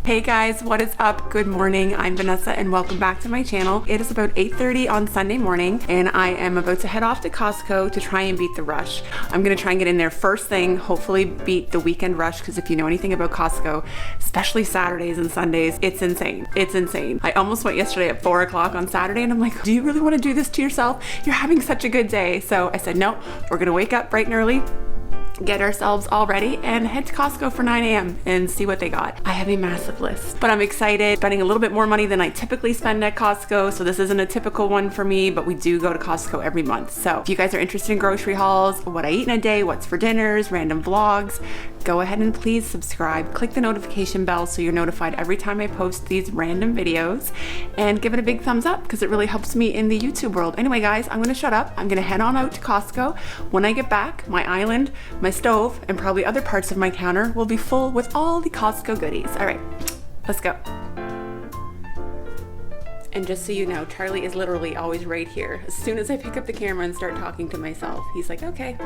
Hey guys, what is up? Good morning. I'm Vanessa and welcome back to my channel. It is about 8:30 on Sunday morning and I am about to head off to Costco to try and beat the rush. I'm gonna try and get in there first thing, hopefully beat the weekend rush, because if you know anything about Costco, especially Saturdays and Sundays, it's insane. It's insane. I almost went yesterday at 4 o'clock on Saturday and I'm like, do you really want to do this to yourself? You're having such a good day. So I said, no, we're gonna wake up bright and early, get ourselves all ready and head to Costco for 9 a.m. and see what they got. I have a massive list, but I'm excited. Spending a little bit more money than I typically spend at Costco, so this isn't a typical one for me, but we do go to Costco every month. So if you guys are interested in grocery hauls, what I eat in a day, what's for dinners, random vlogs, go ahead and please subscribe. Click the notification bell so you're notified every time I post these random videos, and give it a big thumbs up because it really helps me in the YouTube world. Anyway guys, I'm gonna shut up. I'm gonna head on out to Costco. When I get back, my island, my stove, and probably other parts of my counter will be full with all the Costco goodies. All right, let's go. And just so you know, Charlie is literally always right here. As soon as I pick up the camera and start talking to myself, he's like, okay.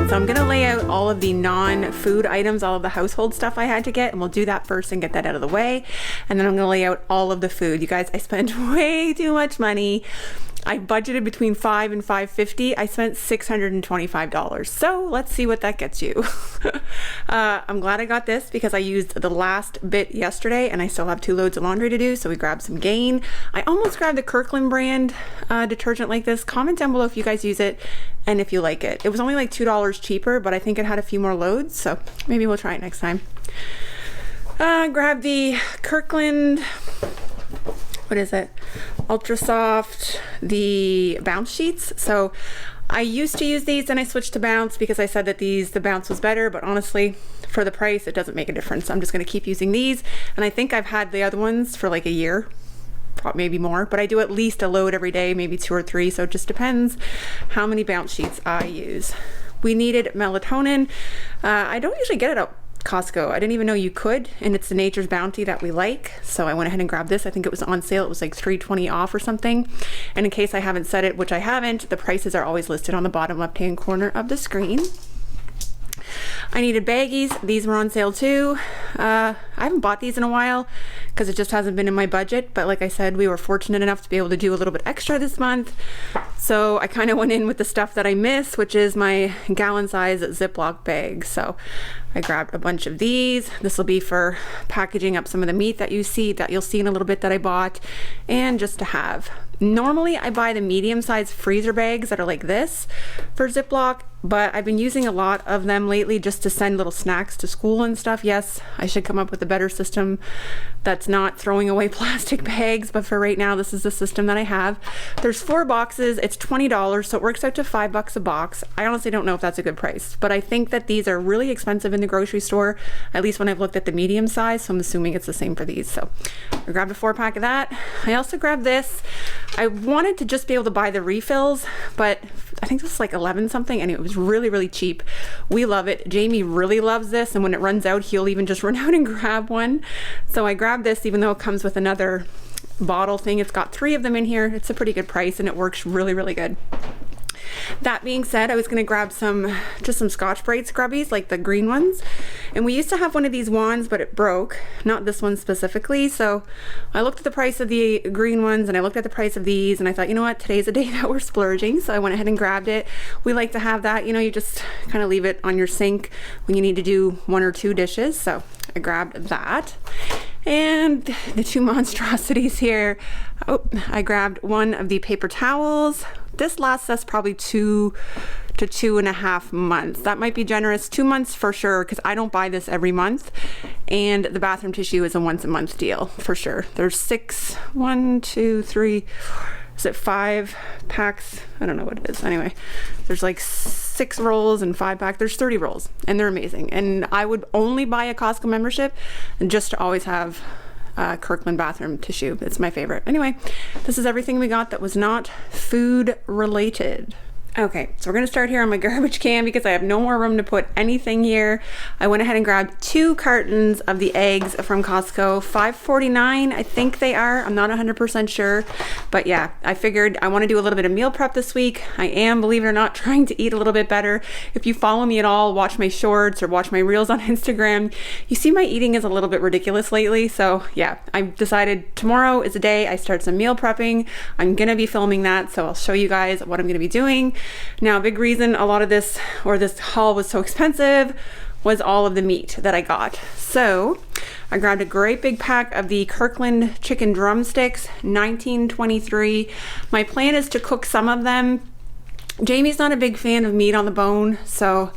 So I'm gonna lay out all of the non-food items, all of the household stuff I had to get, and we'll do that first and get that out of the way. And then I'm gonna lay out all of the food. You guys, I spent way too much money. I budgeted between $5 and $5.50. I spent $625. So let's see what that gets you. I'm glad I got this because I used the last bit yesterday and I still have 2 loads of laundry to do. So we grabbed some Gain. I almost grabbed the Kirkland brand detergent like this. Comment down below if you guys use it and if you like it. It was only like $2 cheaper, but I think it had a few more loads. So maybe we'll try it next time. Grab the Kirkland, what is it? Ultra Soft, the bounce sheets. So I used to use these and I switched to bounce because I said that the bounce was better, but honestly for the price it doesn't make a difference. I'm just going to keep using these, and I think I've had the other ones for like a year, maybe more, but I do at least a load every day, maybe 2 or 3, so it just depends how many bounce sheets I use. We needed melatonin. I don't usually get it at Costco. I didn't even know you could, and it's the Nature's Bounty that we like, so I went ahead and grabbed this. I think it was on sale. It was like $3.20 off or something. And in case I haven't said it, which I haven't, the prices are always listed on the bottom left hand corner of the screen. I needed baggies. These were on sale too. I haven't bought these in a while because it just hasn't been in my budget, but like I said, we were fortunate enough to be able to do a little bit extra this month, so I kind of went in with the stuff that I miss, which is my gallon size Ziploc bag. So I grabbed a bunch of these. This will be for packaging up some of the meat that you'll see in a little bit that I bought, and just to have. Normally I buy the medium-sized freezer bags that are like this for Ziploc, but I've been using a lot of them lately just to send little snacks to school and stuff. Yes, I should come up with a better system that's not throwing away plastic bags, but for right now, this is the system that I have. There's 4 boxes, it's $20, so it works out to $5 a box. I honestly don't know if that's a good price, but I think that these are really expensive in the grocery store, at least when I've looked at the medium size, so I'm assuming it's the same for these. So I grabbed a 4-pack of that. I also grabbed this. I wanted to just be able to buy the refills, but I think this is like 11 something, and it was really, really cheap. We love it. Jamie really loves this, and when it runs out, he'll even just run out and grab one. So I grabbed this, even though it comes with another bottle thing. It's got 3 of them in here. It's a pretty good price, and it works really, really good. That being said, I was going to grab just some Scotch-Brite scrubbies, like the green ones. And we used to have one of these wands, but it broke. Not this one specifically. So I looked at the price of the green ones and I looked at the price of these, and I thought, you know what, today's a day that we're splurging. So I went ahead and grabbed it. We like to have that, you know, you just kind of leave it on your sink when you need to do 1 or 2 dishes. So I grabbed that. And the 2 monstrosities here. Oh, I grabbed one of the paper towels. This lasts us probably 2 to 2.5 months. That might be generous. 2 months for sure, because I don't buy this every month. And the bathroom tissue is a once-a-month deal for sure. There's 6, 1, 2, 3, is it 5 packs? I don't know what it is. Anyway, there's like 6 rolls and 5 packs. There's 30 rolls, and they're amazing. And I would only buy a Costco membership just to always have Kirkland bathroom tissue. It's my favorite. Anyway, this is everything we got that was not food related. Okay, so we're gonna start here on my garbage can because I have no more room to put anything here. I went ahead and grabbed 2 cartons of the eggs from Costco, $5.49 I think they are. I'm not 100% sure, but yeah, I figured I want to do a little bit of meal prep this week. I am, believe it or not, trying to eat a little bit better. If you follow me at all, watch my shorts or watch my reels on Instagram, you see my eating is a little bit ridiculous lately. So yeah, I decided tomorrow is a day I start some meal prepping. I'm gonna be filming that, so I'll show you guys what I'm gonna be doing. Now, a big reason a lot of this haul was so expensive was all of the meat that I got. So I grabbed a great big pack of the Kirkland chicken drumsticks, $19.23. My plan is to cook some of them. Jamie's not a big fan of meat on the bone, so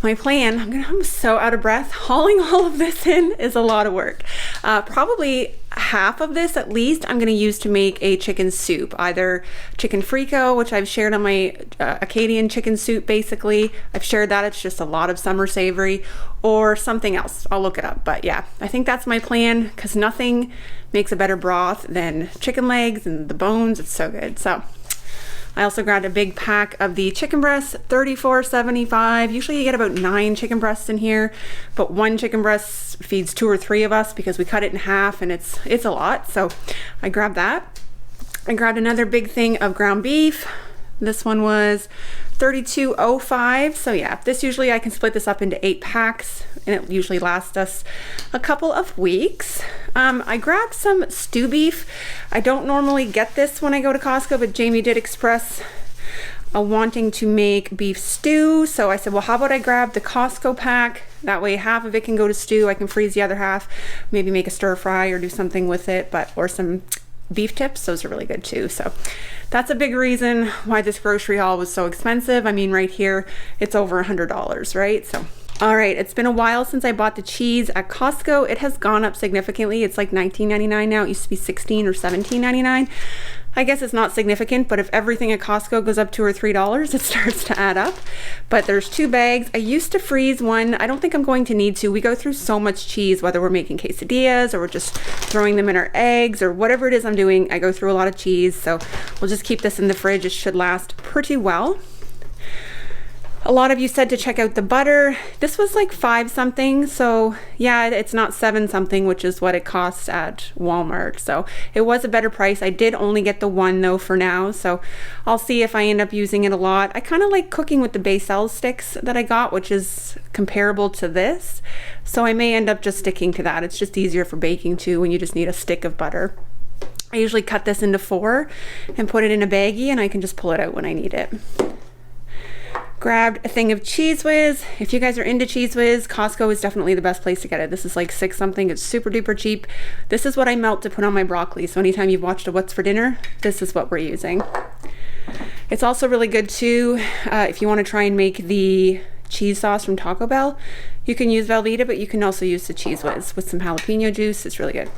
my plan, I'm so out of breath. Hauling all of this in is a lot of work. Probably half of this at least I'm gonna use to make a chicken soup, either chicken frico, which I've shared on my Acadian chicken soup basically. I've shared that, it's just a lot of summer savory, or something else. I'll look it up, but yeah, I think that's my plan because nothing makes a better broth than chicken legs and the bones. It's so good. So I also grabbed a big pack of the chicken breasts, $34.75. Usually you get about 9 chicken breasts in here, but 1 chicken breast feeds 2 or 3 of us because we cut it in half and it's a lot. So I grabbed that. I grabbed another big thing of ground beef. This one was $32.05. So yeah, this usually I can split this up into 8 packs and it usually lasts us a couple of weeks. I grabbed some stew beef. I don't normally get this when I go to Costco, but Jamie did express a wanting to make beef stew. So I said, well, how about I grab the Costco pack? That way half of it can go to stew. I can freeze the other half, maybe make a stir fry or do something with it, or some beef tips. Those are really good too. So that's a big reason why this grocery haul was so expensive. I mean, right here, it's over $100, right? So, all right, it's been a while since I bought the cheese at Costco. It has gone up significantly. It's like $19.99 now. It used to be $16 or $17.99. I guess it's not significant, but if everything at Costco goes up $2 or $3, it starts to add up. But there's 2 bags. I used to freeze one. I don't think I'm going to need to. We go through so much cheese, whether we're making quesadillas or we're just throwing them in our eggs or whatever it is I'm doing. I go through a lot of cheese, so we'll just keep this in the fridge. It should last pretty well. A lot of you said to check out the butter. This was like 5 something, so yeah, it's not 7 something, which is what it costs at Walmart. So it was a better price. I did only get the 1 though for now, so I'll see if I end up using it a lot. I kind of like cooking with the Basil sticks that I got, which is comparable to this, so I may end up just sticking to that. It's just easier for baking too when you just need a stick of butter. I usually cut this into 4 and put it in a baggie, and I can just pull it out when I need it. Grabbed a thing of Cheese Whiz. If you guys are into Cheese Whiz, Costco is definitely the best place to get it. This is like 6 something. It's super duper cheap. This is what I melt to put on my broccoli. So anytime you've watched a What's for Dinner, this is what we're using. It's also really good too if you want to try and make the cheese sauce from Taco Bell. You can use Velveeta, but you can also use the Cheese Whiz with some jalapeno juice. It's really good.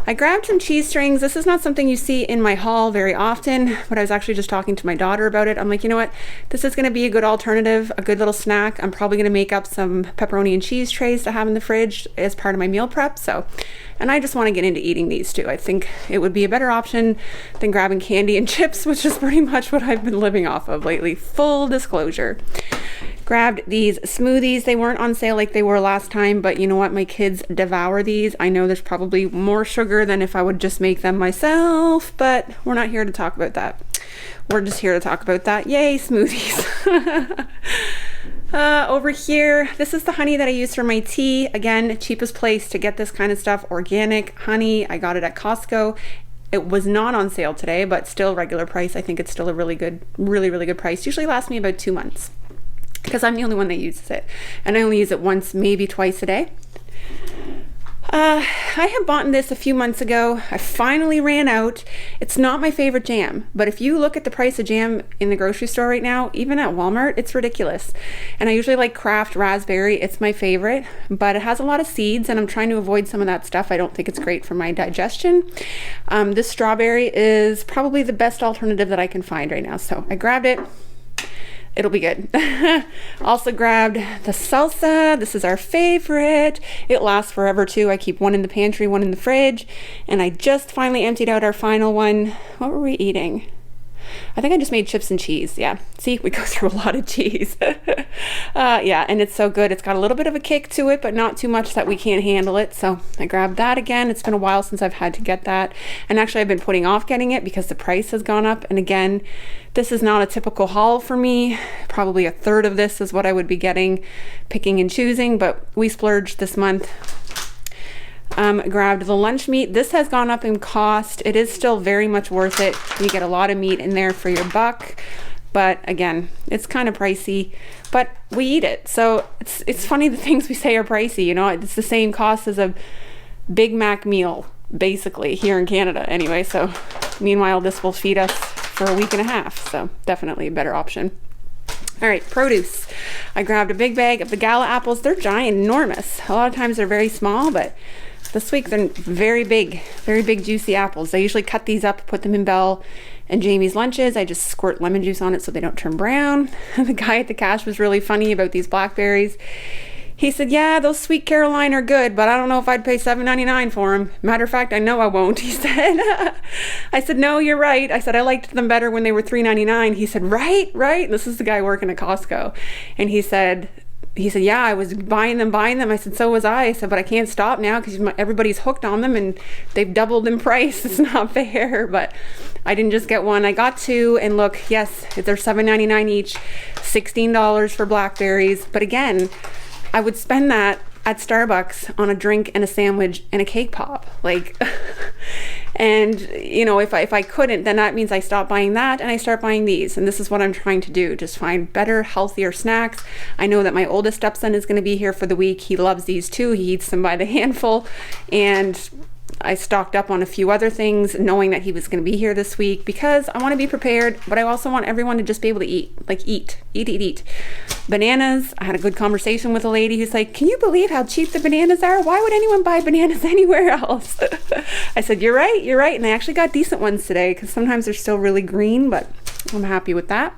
I grabbed some cheese strings. This is not something you see in my haul very often, but I was actually just talking to my daughter about it. I'm like, you know what? This is going to be a good alternative, a good little snack. I'm probably going to make up some pepperoni and cheese trays to have in the fridge as part of my meal prep. So, and I just want to get into eating these too. I think it would be a better option than grabbing candy and chips, which is pretty much what I've been living off of lately. Full disclosure. Grabbed these smoothies. They weren't on sale like they were last time, but you know what? My kids devour these. I know there's probably more sugar than if I would just make them myself, but we're not here to talk about that. We're just here to talk about that. Yay, smoothies. Over here, this is the honey that I use for my tea. Again, cheapest place to get this kind of stuff. Organic honey. I got it at Costco. It was not on sale today, but still regular price. I think it's still a really good price. Usually lasts me about 2 months, because I'm the only one that uses it, and I only use it once, maybe twice a day. I had bought this a few months ago. I finally ran out. It's not my favorite jam, but if you look at the price of jam in the grocery store right now, even at Walmart, it's ridiculous. And I usually like Kraft raspberry. It's my favorite, but it has a lot of seeds, and I'm trying to avoid some of that stuff. I don't think it's great for my digestion. This strawberry is probably the best alternative that I can find right now, so I grabbed it. It'll be good. Also grabbed the salsa. This is our favorite. It lasts forever too. I keep one in the pantry, one in the fridge, and I just finally emptied out our final one. What were we eating? I think I just made chips and cheese. Yeah, see, we go through a lot of cheese. Yeah, and it's so good. It's got a little bit of a kick to it, but not too much that we can't handle it. So I grabbed that again. It's been a while since I've had to get that. And actually I've been putting off getting it because the price has gone up. And again, this is not a typical haul for me. Probably a third of this is what I would be getting, picking and choosing, but we splurged this month. Grabbed the lunch meat. This has gone up in cost. It is still very much worth it. You get a lot of meat in there for your buck, but again, it's kind of pricey, but we eat it. So it's funny the things we say are pricey, you know, it's the same cost as a Big Mac meal, basically, here in Canada anyway. So meanwhile, this will feed us for a week and a half. So definitely a better option. All right, produce. I grabbed a big bag of the Gala apples. They're giant, enormous. A lot of times they're very small, but this week they're very big, juicy apples. I usually cut these up, put them in Belle and Jamie's lunches. I just squirt lemon juice on it so they don't turn brown. The guy at the cash was really funny about these blackberries. He said, yeah, those Sweet Caroline are good, but I don't know if I'd pay $7.99 for them. Matter of fact, I know I won't, he said. I said, no, you're right. I said, I liked them better when they were $3.99. He said, right. This is the guy working at Costco. And he said, yeah, I was buying them. I said, so was I. I said, but I can't stop now because everybody's hooked on them and they've doubled in price. It's not fair. But I didn't just get one. I got two. And look, yes, they're $7.99 each, $16 for blackberries. But again, I would spend that at Starbucks on a drink and a sandwich and a cake pop. Like, and you know, if I couldn't, then that means I stop buying that and I start buying these. And this is what I'm trying to do, just find better, healthier snacks. I know that my oldest stepson is going to be here for the week. He loves these too. He eats them by the handful. And I stocked up on a few other things knowing that he was going to be here this week because I want to be prepared, but I also want everyone to just be able to eat. Bananas. I had a good conversation with a lady who's like, can you believe how cheap the bananas are? Why would anyone buy bananas anywhere else? I said, you're right. And I actually got decent ones today because sometimes they're still really green, but I'm happy with that.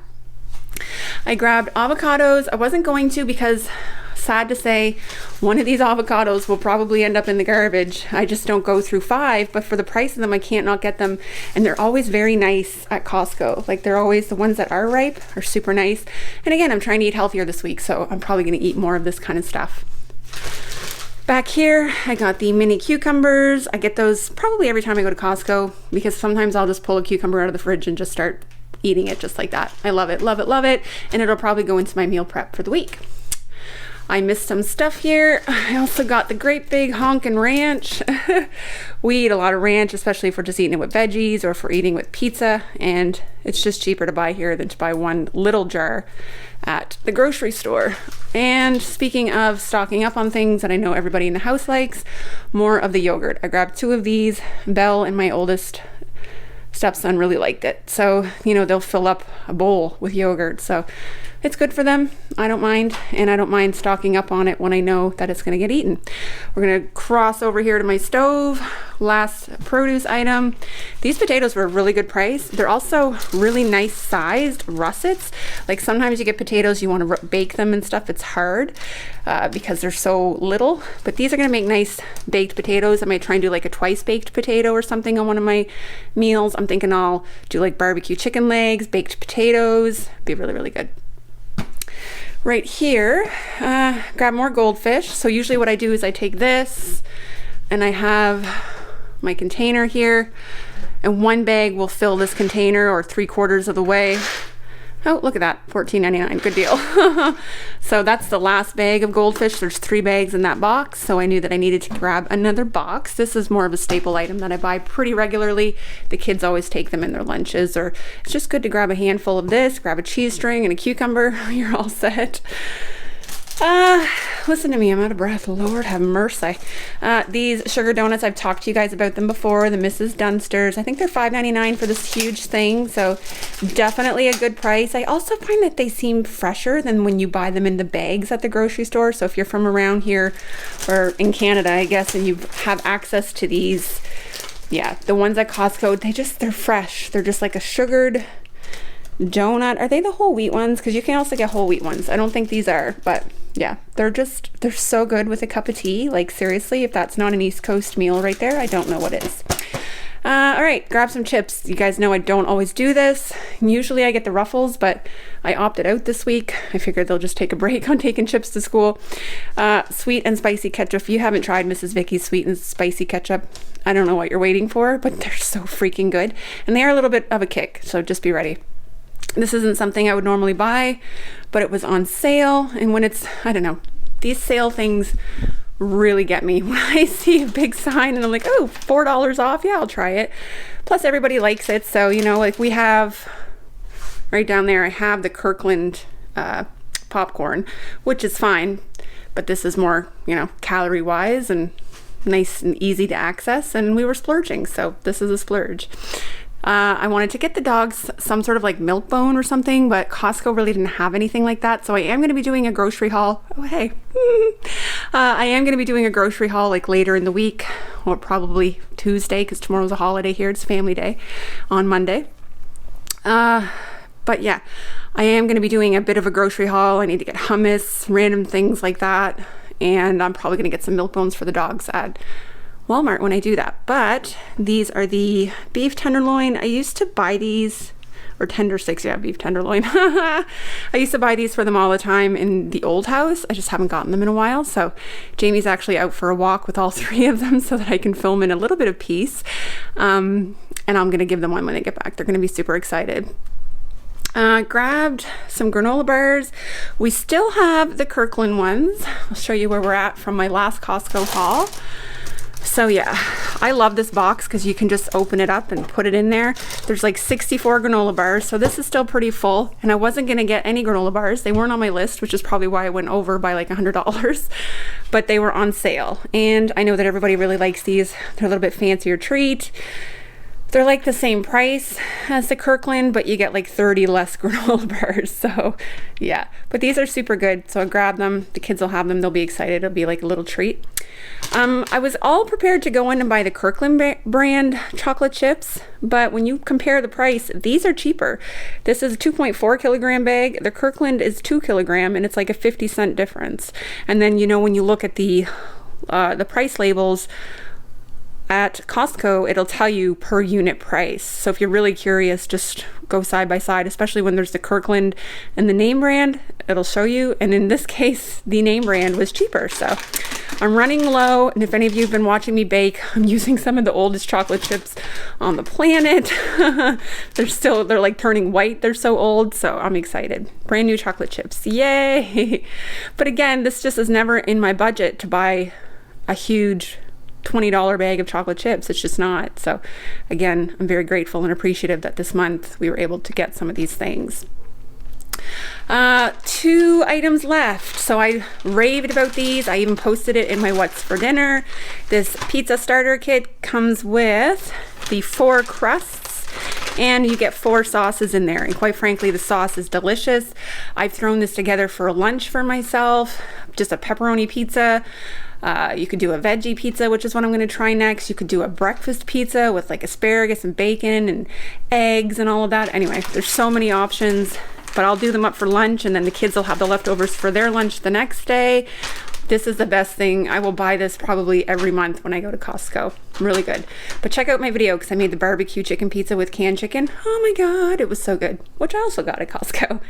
I grabbed avocados. I wasn't going to because, sad to say, one of these avocados will probably end up in the garbage. I just don't go through 5, but for the price of them, I can't not get them. And they're always very nice at Costco. Like, they're always, the ones that are ripe are super nice. And again, I'm trying to eat healthier this week, so I'm probably going to eat more of this kind of stuff. Back here, I got the mini cucumbers. I get those probably every time I go to Costco because sometimes I'll just pull a cucumber out of the fridge and just start eating it just like that. I love it. And it'll probably go into my meal prep for the week. I missed some stuff here. I also got the great big honkin' ranch. We eat a lot of ranch, especially if we're just eating it with veggies or if we're eating with pizza. And it's just cheaper to buy here than to buy one little jar at the grocery store. And speaking of stocking up on things that I know everybody in the house likes, more of the yogurt. I grabbed 2 of these. Belle and my oldest stepson really liked it. So, you know, they'll fill up a bowl with yogurt. So it's good for them. I don't mind. And I don't mind stocking up on it when I know that it's going to get eaten. We're going to cross over here to my stove. Last produce item. These potatoes were a really good price. They're also really nice sized russets. Like sometimes you get potatoes, you want to bake them and stuff. It's hard because they're so little. But these are going to make nice baked potatoes. I might try and do like a twice baked potato or something on one of my meals. I'm thinking I'll do like barbecue chicken legs, baked potatoes. Be really, really good. Right here, grab more goldfish. So usually what I do is I take this and I have my container here, and one bag will fill this container or 3/4 of the way. Oh, look at that, $14.99, good deal. So that's the last bag of goldfish. There's 3 bags in that box, so I knew that I needed to grab another box. This is more of a staple item that I buy pretty regularly. The kids always take them in their lunches, or it's just good to grab a handful of this, grab a cheese string and a cucumber. You're all set. Listen to me, I'm out of breath. Lord have mercy. These sugar donuts, I've talked to you guys about them before, the Mrs. Dunsters. I think they're $5.99 for this huge thing, so definitely a good price. I also find that they seem fresher than when you buy them in the bags at the grocery store. So if you're from around here or in Canada, I guess, and you have access to these, yeah, the ones at Costco, they're fresh. They're just like a sugared donut. Are they the whole wheat ones? Because you can also get whole wheat ones. I don't think these are, but yeah, they're so good with a cup of tea. Like seriously, if that's not an East Coast meal right there, I don't know what is. All right, grab some chips. You guys know I don't always do this. Usually I get the Ruffles, but I opted out this week. I figured they'll just take a break on taking chips to school. Sweet and spicy ketchup. If you haven't tried Mrs. Vicky's sweet and spicy ketchup, I don't know what you're waiting for, but they're so freaking good. And they are a little bit of a kick, so just be ready. This isn't something I would normally buy, but it was on sale. And when it's, I don't know, these sale things really get me when I see a big sign and I'm like, oh, $4 off. Yeah, I'll try it. Plus everybody likes it. So, you know, like we have right down there, I have the Kirkland popcorn, which is fine, but this is more, you know, calorie wise and nice and easy to access. And we were splurging. So this is a splurge. I wanted to get the dogs some sort of like milk bone or something, but Costco really didn't have anything like that. So I am going to be doing a grocery haul. Oh, hey. I am going to be doing a grocery haul like later in the week, or probably Tuesday, because tomorrow's a holiday here. It's family day on Monday. But yeah, I am going to be doing a bit of a grocery haul. I need to get hummus, random things like that. And I'm probably going to get some milk bones for the dogs at Walmart when I do that. But these are the beef tenderloin. I used to buy these, or tender sticks, yeah, beef tenderloin. I used to buy these for them all the time in the old house. I just haven't gotten them in a while. So Jamie's actually out for a walk with all three of them so that I can film in a little bit of peace. And I'm going to give them one when they get back. They're going to be super excited. Grabbed some granola bars. We still have the Kirkland ones. I'll show you where we're at from my last Costco haul. So yeah, I love this box because you can just open it up and put it in there. There's like 64 granola bars, so this is still pretty full. And I wasn't gonna get any granola bars. They weren't on my list, which is probably why I went over by like $100, but they were on sale. And I know that everybody really likes these. They're a little bit fancier treat. They're like the same price as the Kirkland, but you get like 30 less granola bars. So yeah, but these are super good. So I grabbed them. The kids will have them. They'll be excited. It'll be like a little treat. I was all prepared to go in and buy the Kirkland brand chocolate chips, but when you compare the price, these are cheaper. This is a 2.4 kilogram bag. The Kirkland is 2 kilogram, and it's like a 50-cent difference. And then, you know, when you look at the price labels at Costco, it'll tell you per unit price. So if you're really curious, just go side by side, especially when there's the Kirkland and the name brand, it'll show you. And in this case, the name brand was cheaper. So I'm running low. And if any of you have been watching me bake, I'm using some of the oldest chocolate chips on the planet. They're like turning white. They're so old. So I'm excited. Brand new chocolate chips. Yay. But again, this just is never in my budget to buy a huge $20 bag of chocolate chips. It's just not. So again, I'm very grateful and appreciative that this month we were able to get some of these things. 2 items left. So I raved about these. I even posted it in my What's for Dinner. This pizza starter kit comes with the 4 crusts, and you get 4 sauces in there. And quite frankly, the sauce is delicious. I've thrown this together for lunch for myself. Just a pepperoni pizza. You could do a veggie pizza, which is what I'm going to try next. You could do a breakfast pizza with like asparagus and bacon and eggs and all of that. Anyway, there's so many options, but I'll do them up for lunch, and then the kids will have the leftovers for their lunch the next day. This is the best thing. I will buy this probably every month when I go to Costco. Really good. But check out my video because I made the barbecue chicken pizza with canned chicken. Oh my God, it was so good, which I also got at Costco.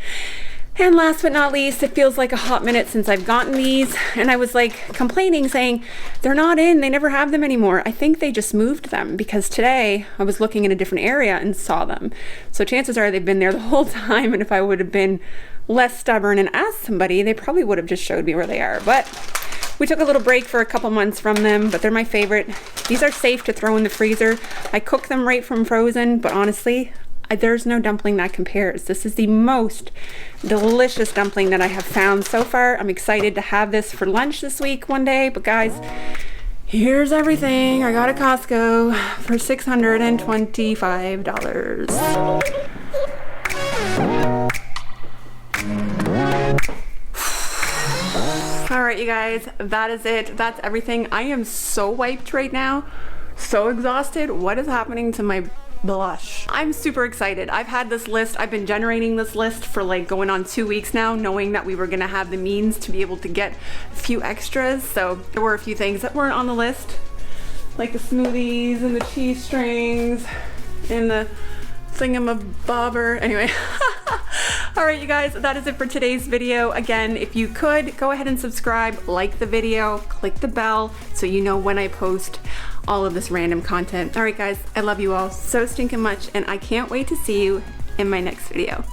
And last but not least, it feels like a hot minute since I've gotten these, and I was like complaining saying they're not in, they never have them anymore. I think they just moved them because today I was looking in a different area and saw them. So chances are they've been there the whole time, and if I would have been less stubborn and asked somebody, they probably would have just showed me where they are. But we took a little break for a couple months from them, but they're my favorite. These are safe to throw in the freezer. I cook them right from frozen, but honestly, there's no dumpling that compares. This is the most delicious dumpling that I have found so far. I'm excited to have this for lunch this week one day. But guys, here's everything I got at Costco for $625. All right, you guys, that is it. That's everything. I am so wiped right now, so exhausted. What is happening to my blush? I'm super excited. I've had this list. I've been generating this list for like going on 2 weeks now, knowing that we were gonna have the means to be able to get a few extras. So there were a few things that weren't on the list, like the smoothies and the cheese strings and the thingamabobber. Anyway. All right, you guys, that is it for today's video. Again, if you could, go ahead and subscribe, like the video, click the bell so you know when I post all of this random content. All right, guys, I love you all so stinking much, and I can't wait to see you in my next video.